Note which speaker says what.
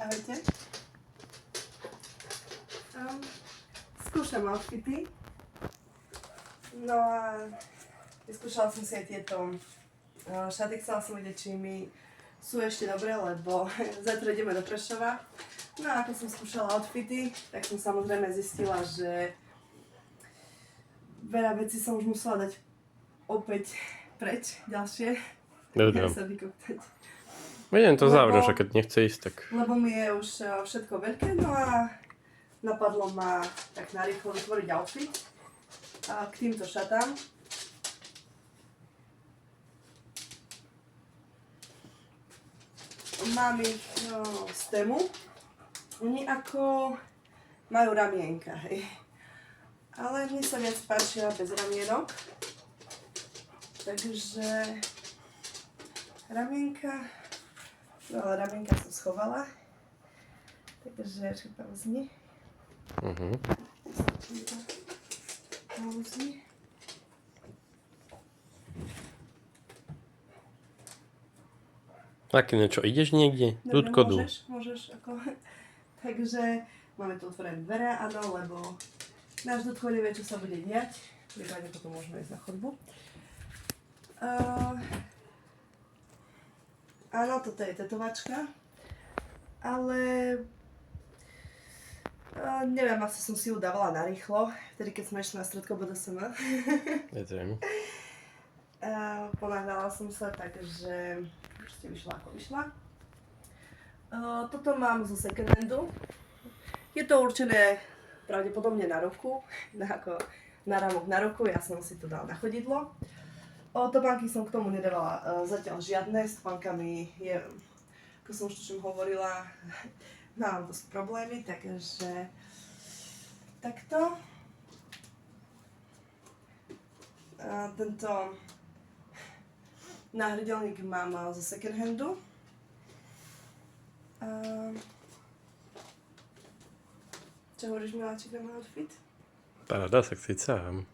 Speaker 1: Ahojte. Skúšam outfity. No a vyskúšala som si aj tieto šaty. Chcela som vedieť, či mi sú ešte dobré, lebo zajtra ideme do Prešova. No a ako som skúšala outfity, tak som samozrejme zistila, že veľa vecí som už musela dať opäť preč, ďalšie.
Speaker 2: Dobre.
Speaker 1: Ja sa vykoktať.
Speaker 2: Idem to
Speaker 1: Lebo-
Speaker 2: zavrieť, že keď nechce ísť, tak...
Speaker 1: Lebo mi je už všetko veľké, no a napadlo ma tak narýchlo vytvoriť outfit k týmto šatám. Mám ich z Temu. Oni ako majú ramienka, hej. Ale mne sa viac páčia bez ramienok. Takže ramienka, no ale ramienka som schovala. Takže pauzni. Pauzni.
Speaker 2: Také niečo, ideš niekde?
Speaker 1: Dobre,
Speaker 2: Ľudko, du.
Speaker 1: môžeš ako... Takže máme tu otvorené dvere, áno, lebo náš ľudko nevie, čo sa bude diať. Prípadne potom môžeme ísť na chodbu. Áno, toto je tetovačka. Ale... neviem, asi som si ju dávala narýchlo, vtedy keď sme išli na stredko BDSM.
Speaker 2: Neviem.
Speaker 1: Ponáhľala som sa, takže proste vyšla ako vyšla. Toto mám zo second handu. Je to určené pravdepodobne na ruku, na rámok na ruku, ja som si to dala na chodidlo. Topánky som k tomu nedávala zatiaľ žiadne, s topánkami je, ako som už tuším hovorila, mám dosť problémy, takže takto. Tento náhrdelník mám zo second handu. Čo hovoríš, Miláčik, na môj outfit?
Speaker 2: Paráda, sexy sám.